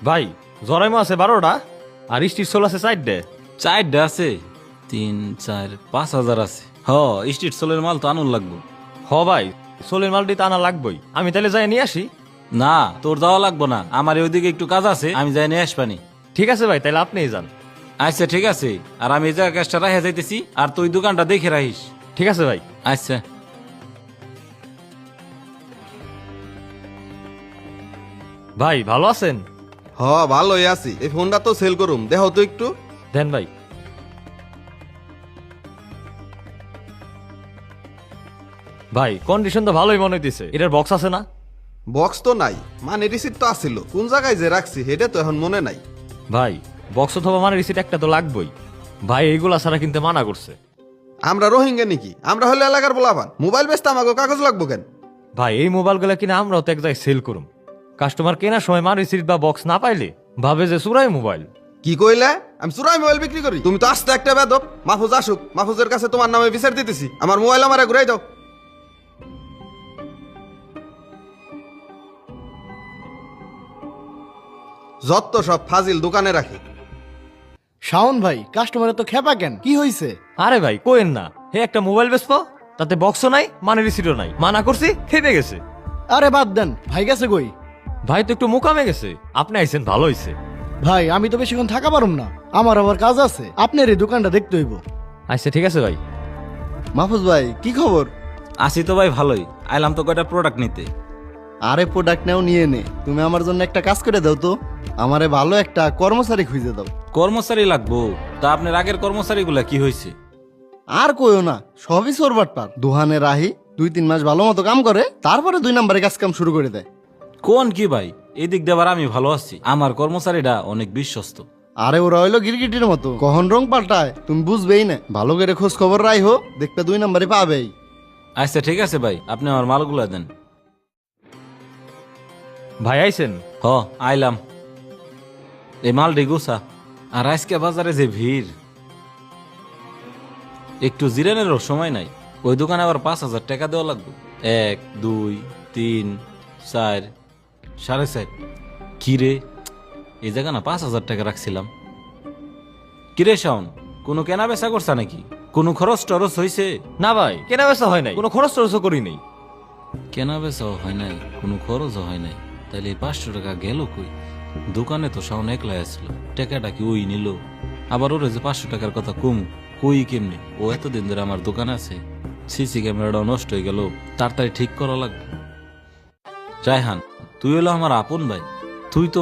ভাই জরাইমো আছে 12টা আর stir soul আছে 4টে। 4টা আছে, 3, 4, 5,000 আছে। স্ট্রিট সোলের মাল তো আনুন লাগবো। হ ভাই, সোলের মালটি তো আনা লাগবেই। আমি তাহলে যাই নিয়ে আসি। না, তোর যাওয়া লাগবো না, আমার ওইদিকে একটু কাজ আছে, আমি যাই নিয়ে আসবানি। ঠিক আছে ভাই, তাহলে আপনিই যান। আচ্ছা ঠিক আছে, আর আমি এই জায়গা কাজটা রাখে যাইতেছি, আর তুই দোকানটা দেখে রাখিস। ঠিক আছে ভাই। আচ্ছা। ভাই ভালো আছেন? হ ভালোই আছি। এই ফোনটা তো সেল করুম, দেখো তো একটু। দেন ভাই। ভাই কন্ডিশন তো ভালোই মনে হইতেছে। এটার বক্স আছে না? বক্স তো নাই, মানে রিসিট তো আসছিল, কোন জায়গায় যে রাখছি সেটা তো এখন মনে নাই। ভাই বক্স অথবা মানে রিসিট একটা তো লাগবেই। ভাই এইগুলা ছাড়া কিন্তু মানা করছে। আমরা রোহিঙ্গা নাকি? আমরা হলে এলাকার বলাবান, মোবাইল বেচতে আমাকে কাগজ লাগবো কেন? ভাই এই মোবাইলগুলো কিনা আমরাও তো এক জায়গায় সেল করুম। কাস্টমার কেনার সময় মানে রিসিট বা বক্স না পাইলে ভাবে যে চুরাই মোবাইল। কি কইলে? আমি চুরাই মোবাইল বিক্রি করি? তুমি তো আস্তে একটা বেদব। মাহফুজ আসুক, মাহফুজের কাছে তোমার নামে বিচার দিতেছি। আমার মোবাইল আমারে ঘুরাই দাও। যত সব ফাজিল দোকানে রাখি। শাওন ভাই, কাস্টমারে তো খেপা কেন, কি হইছে? আরে ভাই কোয়েন না, হে একটা মোবাইল বেচবো, তাতে বক্সও নাই মানে রিসিটও নাই। মানা করছি, খেপে গেছে। আরে বাদ দেন, ভাই গেছে কই? ভাই তো একটু মোকামে গেছে। আপনি আইছেন ভালো হইছে। ভাই আমি তো বেশিক্ষণ থাকা পারুম না, আমার আবার কাজ আছে, আপনার এই দোকানটা দেখতে হইব। আচ্ছা ঠিক আছে ভাই। মাহফুজ ভাই কি খবর? আসি তো ভাই ভালোই, আইলাম তো কয়টা প্রোডাক্ট নিতে। আরে প্রোডাক্ট নেও নিয়ে নে, তুমি আমার জন্য একটা কাজ করে দাও তো, আমারে ভালো একটা কর্মচারী খুঁজে দাও। কর্মচারী লাগবো? তা আপনার আগের কর্মচারীগুলা কি হয়েছে? আর কইও না, সবই চোরবাট পার। দোহানে রাহি 2-3 মাস ভালো মতো কাম করে, তারপরে 2 নম্বরে কাজ কাম শুরু করে দেয়। কোন কি ভাই, এই দিক দিয়ে আবার আমি ভালো আছি, আমার কর্মচারীরা অনেক বিশ্বস্ত। আরে ওরা হইলো গিরগিটির মতো, কখন রং পাল্টায় তুমি বুঝবেই না। ভালো করে খোঁজ খবর রাইহো, দেখবে 2 নম্বরে পাবেই। আচ্ছা ঠিক আছে ভাই, আপনি আমার মালগুলা দেন। ভাই আইছেন? আইলাম। এই মাল ডিগুসা। আর আজকে বাজারে যে ভিড়, একটু জিরানেরও সময় নাই। ওই দোকানে আবার 5,000 টাকা দেওয়া লাগবে। 1, 2, 3, 4, 4.5। কিরে, এই জায়গা না 5,000 টাকা রাখছিলাম। কিরে শাওন, কোনো কেনা বেচা করছা নাকি? কোনো খরচ টরচ হয়েছে? না ভাই, কেনা বেচা হয় নাই, কোনো খরচ টরচও করি নাই। কেনা বেচাও হয় নাই, কোনো খরচও হয় নাই, তাহলে এই 500 টাকা গেল কই? দোকানে তো শাওন একলাই আসলো, টাকাটা কি ওই নিল? আবার ওরে যে 500 টাকার কথা কম, কই কেমনি? ও এতদিন ধরে আমার দোকানে আছে। সিসি ক্যামেরাটা নষ্ট হয়ে গেল, তাড়াতাড়ি ঠিক করা লাগবে। রায়হান, তুই হলো আমার আপন ভাই, তুই তো